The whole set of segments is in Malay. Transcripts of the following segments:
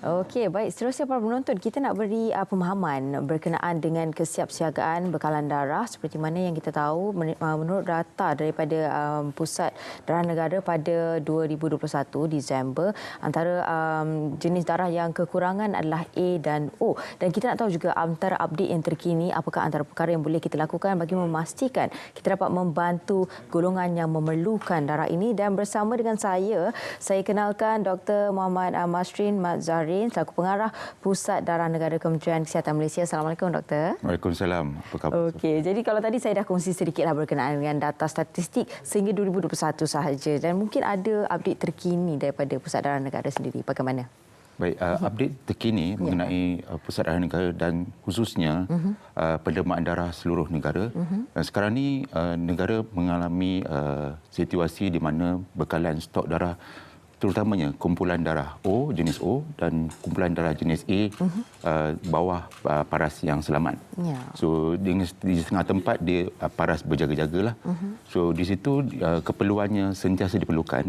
Okey, baik. Seterusnya para penonton, kita nak beri pemahaman berkenaan dengan kesiapsiagaan bekalan darah seperti mana yang kita tahu menurut data daripada Pusat Darah Negara pada 2021 Disember, antara jenis darah yang kekurangan adalah A dan O. Dan kita nak tahu juga antara update yang terkini, apakah antara perkara yang boleh kita lakukan bagi memastikan kita dapat membantu golongan yang memerlukan darah ini. Dan bersama dengan saya kenalkan Dr. Muhammad Masrin Mat Zahrin selaku pengarah Pusat Darah Negara Kementerian Kesihatan Malaysia. Assalamualaikum, Doktor. Waalaikumsalam. Apa khabar? Okey, jadi kalau tadi saya dah kongsi sedikitlah berkenaan dengan data statistik sehingga 2021 sahaja, dan mungkin ada update terkini daripada Pusat Darah Negara sendiri. Bagaimana? Baik, update terkini mengenai Pusat Darah Negara dan khususnya pendermaan darah seluruh negara. Sekarang ini negara mengalami situasi di mana bekalan stok darah, terutamanya kumpulan darah O, jenis O, dan kumpulan darah jenis A bawah paras yang selamat. Ya. So di setengah tempat dia paras berjaga-jagalah. So di situ keperluannya sentiasa diperlukan,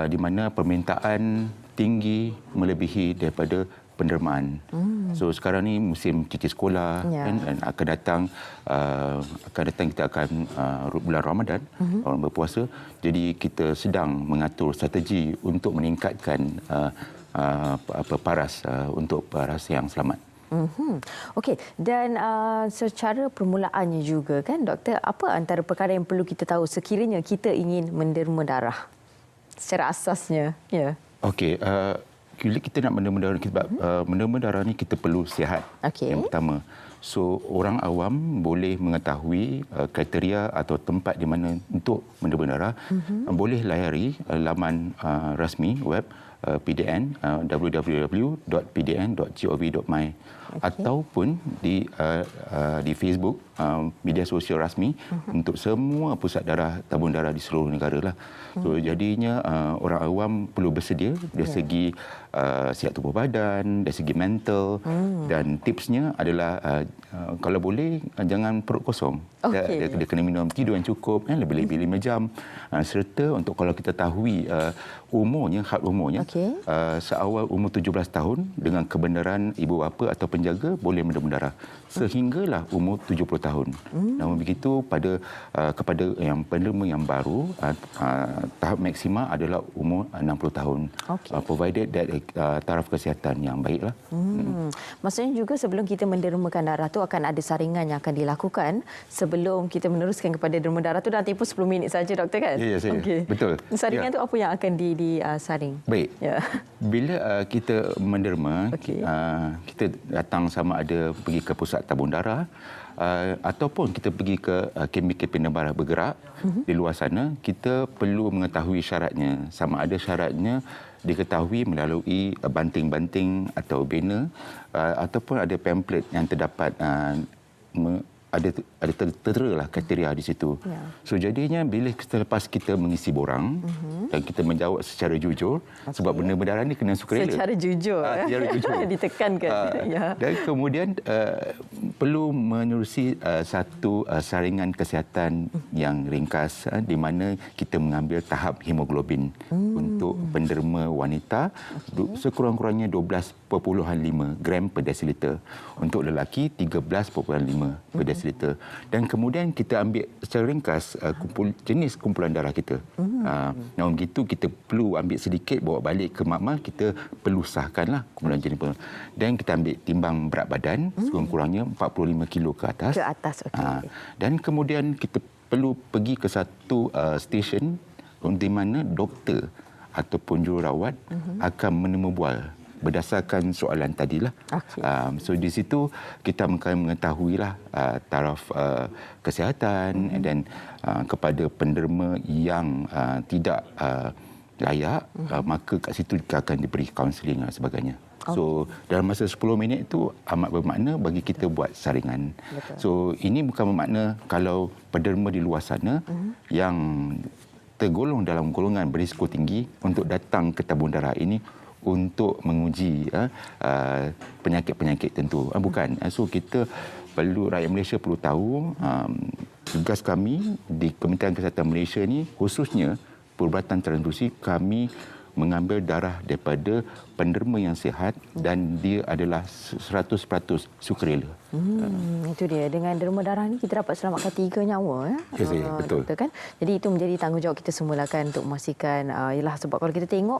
di mana permintaan tinggi melebihi daripada pendermaan. So sekarang ni musim cuti sekolah, kan, dan akan datang kita akan bulan Ramadan, orang berpuasa. Jadi kita sedang mengatur strategi untuk meningkatkan paras untuk paras yang selamat. Okey, dan secara permulaannya juga kan, Doktor, apa antara perkara yang perlu kita tahu sekiranya kita ingin menderma darah secara asasnya? Ya. Okey, bila kita nak menderma darah, menderma darah ni kita perlu sihat. Yang pertama. So orang awam boleh mengetahui kriteria atau tempat di mana untuk menderma darah. Boleh layari laman rasmi web PDN, www.pdn.gov.my, ataupun di Facebook, media sosial rasmi untuk semua pusat darah tabung darah di seluruh negara lah. So jadinya orang awam perlu bersedia dari segi sihat tubuh badan, dari segi mental, dan tipsnya adalah kalau boleh jangan perut kosong. Dia kena minum tidur yang cukup, lebih-lebih 5 jam, serta untuk kalau kita tahui umurnya, had umurnya, seawal umur 17 tahun dengan kebenaran ibu bapa atau penjaga boleh menderma darah sehinggalah umur 70 tahun. Namun begitu kepada yang penderma yang baru, tahap maksima adalah umur 60 tahun. Provided that taraf kesihatan yang baiklah. Maksudnya juga sebelum kita mendermakan darah tu akan ada saringan yang akan dilakukan sebelum kita meneruskan kepada derma darah tu. Dalam tempoh 10 minit saja, Doktor, kan? Ya, betul. Saringan tu apa yang akan disaring? Baik. Bila kita menderma, kita datang sama ada pergi ke pusat tabung darah ataupun kita pergi ke kamp darah bergerak di luar sana, kita perlu mengetahui syaratnya. Sama ada syaratnya diketahui melalui banting-banting atau banner, ataupun ada pamphlet yang terdapat ada tertera kriteria di situ. So jadinya bila selepas kita mengisi borang dan kita menjawab secara jujur, sebab benda berdarah ni kena sukarela. Secara jujur. Secara jujur. Ditekankan. Dan kemudian perlu menerusi satu saringan kesihatan yang ringkas, di mana kita mengambil tahap hemoglobin untuk penderma wanita sekurang-kurangnya 12.5 gram per desiliter. Untuk lelaki 13.5 per desiliter. Dan kemudian kita ambil secara ringkas jenis kumpulan darah kita. Namun begitu kita perlu ambil sedikit bawa balik ke makmal, kita perlu sahkanlah kumpulan jenis. Dan kita ambil timbang berat badan sekurang-kurangnya 45 kilo ke atas. Ke atas, dan kemudian kita perlu pergi ke satu stesen di mana doktor ataupun jururawat akan menemubual berdasarkan soalan tadilah. So di situ kita akan mengetahuilah taraf kesihatan dan kepada penderma yang tidak layak, maka kat situ kita akan diberi kaunseling dan sebagainya. So dalam masa 10 minit itu amat bermakna bagi kita buat saringan. So ini bukan bermakna kalau penderma di luar sana yang tergolong dalam golongan berisiko tinggi untuk datang ke tabung darah ini untuk menguji penyakit-penyakit tentu. Bukan. So kita perlu, rakyat Malaysia perlu tahu tugas kami di Kementerian Kesihatan Malaysia ni, khususnya perubatan transfusi, kami mengambil darah daripada penderma yang sihat dan dia adalah 100% sukarela. Itu dia. Dengan derma darah ni kita dapat selamatkan 3 nyawa. Ya, betul. Doktor, kan? Jadi itu menjadi tanggungjawab kita semula kan untuk memastikan, ialah sebab kalau kita tengok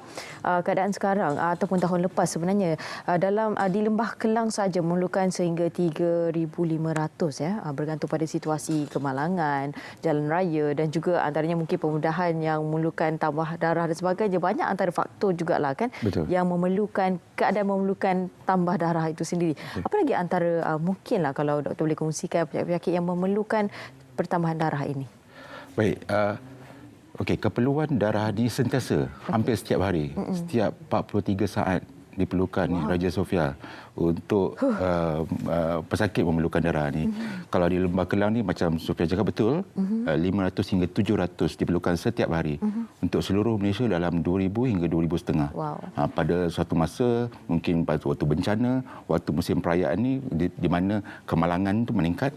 keadaan sekarang ataupun tahun lepas sebenarnya dalam di Lembah Kelang saja memerlukan sehingga 3,500 ya, bergantung pada situasi kemalangan, jalan raya dan juga antaranya mungkin pemudahan yang memerlukan tambah darah dan sebagainya. Banyak antara faktor jugalah kan. Betul. Yang keadaan memerlukan tambah darah itu sendiri. Apa lagi antara mungkinlah kalau doktor boleh kongsikan penyakit-penyakit yang memerlukan pertambahan darah ini? Baik, keperluan darah ini sentiasa, hampir setiap hari, setiap 43 saat diperlukan Raja Sofia untuk pesakit memerlukan darah ni. Kalau di Lembah Kelang ni macam Sofia cakap betul, 500 hingga 700 diperlukan setiap hari untuk seluruh Malaysia dalam 2,000 hingga 2,500. Wow. Pada suatu masa mungkin pada waktu bencana, waktu musim perayaan ni di mana kemalangan tu meningkat,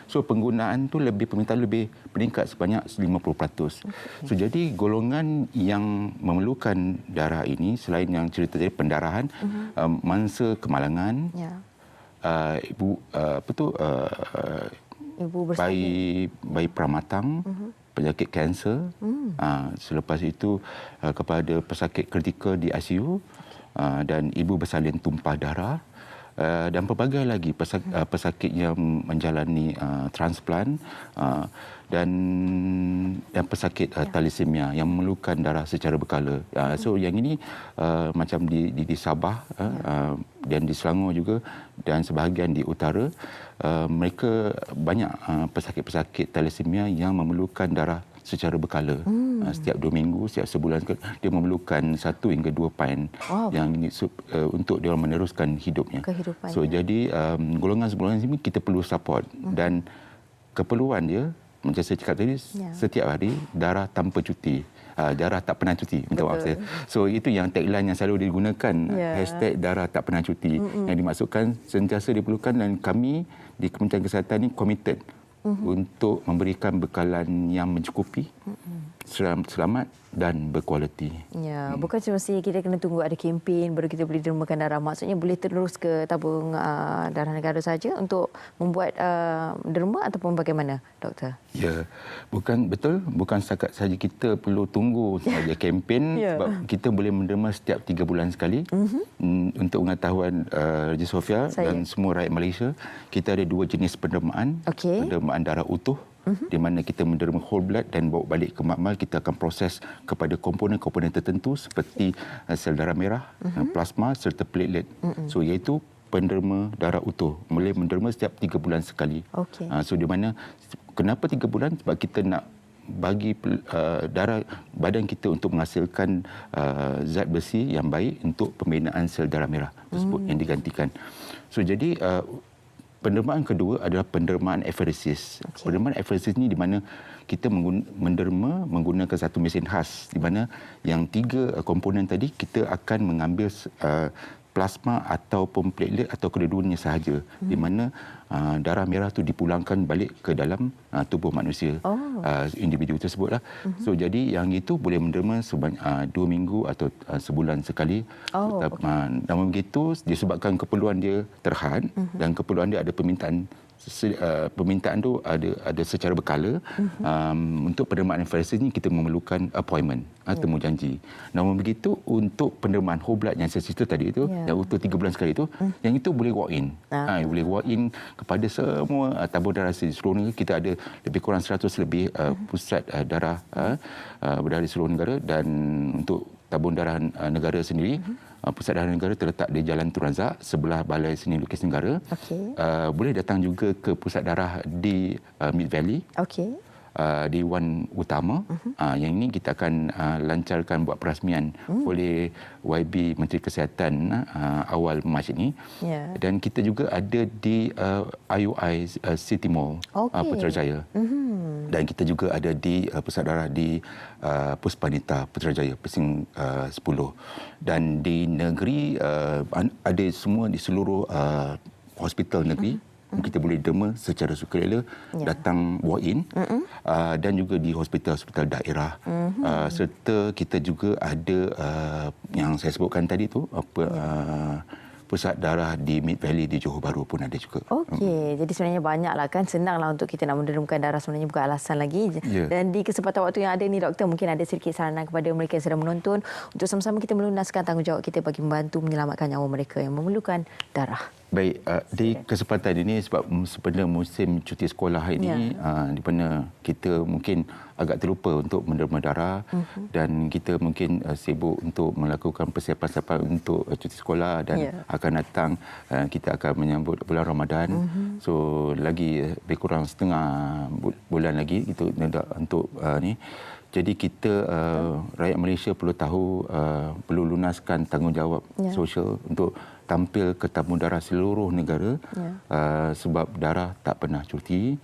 so penggunaan tu permintaan lebih meningkat sebanyak 50%. So jadi golongan yang memerlukan darah ini selain yang cerita tadi pendarahan, mangsa kemalangan, ibu bayi pramatang, penyakit kanser, selepas itu kepada pesakit kritikal di ICU, dan ibu bersalin tumpah darah, dan pelbagai lagi pesakit yang menjalani transplant, dan pesakit thalassemia yang memerlukan darah secara berkala. So yang ini macam di Sabah dan di Selangor juga dan sebahagian di utara, mereka banyak pesakit-pesakit thalassemia yang memerlukan darah secara berkala. Setiap 2 minggu, setiap sebulan dia memerlukan 1 hingga 2 pain yang ini untuk dia meneruskan hidupnya. So jadi golongan-golongan ini kita perlu support dan keperluan dia macam saya cakap tadi, setiap hari darah tanpa cuti. Darah tak pernah cuti, minta maaf saya. So itu yang tagline yang selalu digunakan, hashtag darah tak pernah cuti. Yang dimaksudkan sentiasa diperlukan dan kami di Kementerian Kesihatan ini committed untuk memberikan bekalan yang mencukupi, selamat dan berkualiti. Ya, bukan semestinya kita kena tunggu ada kempen baru kita boleh dermakan darah. Maksudnya boleh terus ke tabung darah negara saja untuk membuat derma ataupun bagaimana, doktor? Ya, bukan setakat saja kita perlu tunggu saja kempen sebab kita boleh menderma setiap 3 bulan sekali. Untuk pengetahuan Raja Sofia dan semua rakyat Malaysia, kita ada 2 jenis pendermaan. Pendermaan darah utuh, di mana kita menderma whole blood dan bawa balik ke makmal, kita akan proses kepada komponen-komponen tertentu seperti sel darah merah, plasma serta platelet. So iaitu penderma darah utuh, boleh menderma setiap 3 bulan sekali. So di mana kenapa 3 bulan? Sebab kita nak bagi darah badan kita untuk menghasilkan zat besi yang baik untuk pembinaan sel darah merah tersebut yang digantikan. So jadi pendermaan kedua adalah pendermaan aferesis. Pendermaan aferesis ini di mana kita menderma menggunakan satu mesin khas di mana yang 3 komponen tadi kita akan mengambil plasma ataupun platelet atau kedua-duanya sahaja, di mana darah merah itu dipulangkan balik ke dalam tubuh manusia, individu tersebutlah. So jadi yang itu boleh menderma sebanyak 2 minggu atau sebulan sekali. Namun begitu disebabkan keperluan dia terhad dan keperluan dia ada permintaan tu ada secara berkala. Untuk pendermaan aferesis ni kita memerlukan appointment, temu janji. Namun begitu untuk pendermaan whole blood yang saya cerita tadi itu, yang utuh 3 bulan sekali itu, yang itu boleh walk in. Boleh walk in kepada semua tabung darah di seluruh negara. Kita ada lebih kurang 100 lebih pusat darah berdarah di seluruh negara, dan untuk tabung darah negara sendiri, pusat darah negara terletak di Jalan Tun Razak sebelah Balai Seni Lukis Negara. Boleh datang juga ke pusat darah di Mid Valley. Di Wan Utama. Yang ini kita akan lancarkan buat perasmian oleh YB Menteri Kesihatan awal Mac ini. Dan kita juga ada di IUI City Mall, Putrajaya. Dan kita juga ada di pusat darah di Puspanita Putrajaya, Pesing 10. Dan di negeri ada semua di seluruh hospital negeri. kita boleh derma secara sukarela, datang walk-in, dan juga di hospital-hospital daerah. Serta kita juga ada yang saya sebutkan tadi tu, pusat darah di Mid Valley di Johor Bahru pun ada juga. Okey, jadi sebenarnya banyaklah kan, senanglah untuk kita nak mendermakan darah, sebenarnya bukan alasan lagi. Dan di kesempatan waktu yang ada ni doktor, mungkin ada sedikit saranan kepada mereka yang sedang menonton untuk sama-sama kita melunaskan tanggungjawab kita bagi membantu menyelamatkan nyawa mereka yang memerlukan darah. Baik, di kesempatan ini sebab sebenarnya musim cuti sekolah ini di mana kita mungkin agak terlupa untuk menderma darah dan kita mungkin sibuk untuk melakukan persiapan-persiapan untuk cuti sekolah dan akan datang kita akan menyambut bulan Ramadan. So lagi lebih kurang setengah bulan lagi itu untuk ni. Jadi kita rakyat Malaysia perlu tahu, perlu lunaskan tanggungjawab sosial untuk tampil ke tabung darah seluruh negara sebab darah tak pernah cuti.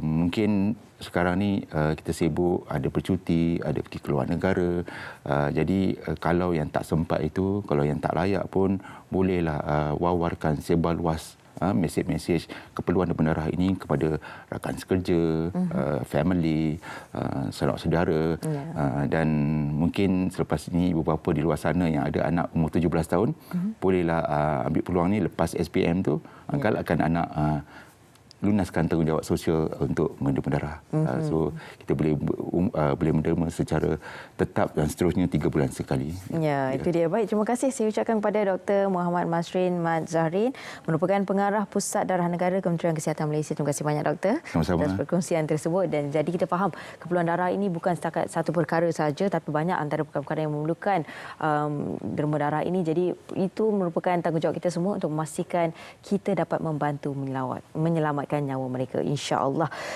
Mungkin sekarang ni kita sibuk, ada bercuti, ada pergi keluar negara. Jadi kalau yang tak sempat itu, kalau yang tak layak pun bolehlah wawarkan sebar luas mesej-mesej keperluan darah darah ini kepada rakan sekerja, family, sanak saudara, dan mungkin selepas ini ibu bapa di luar sana yang ada anak umur 17 tahun bolehlah ambil peluang ni lepas SPM tu galakkan anak lunaskan tanggungjawab sosial untuk menderma darah. So kita boleh menderma secara tetap dan seterusnya 3 bulan sekali. Itu dia. Baik, terima kasih saya ucapkan kepada Dr. Muhammad Masrin Mat Zahrin, merupakan pengarah Pusat Darah Negara Kementerian Kesihatan Malaysia. Terima kasih banyak doktor atas perkongsian tersebut. Dan jadi kita faham keperluan darah ini bukan setakat satu perkara saja, tapi banyak antara perkara-perkara yang memerlukan derma darah ini. Jadi itu merupakan tanggungjawab kita semua untuk memastikan kita dapat membantu menyelamatkan nyawa mereka, insya-Allah.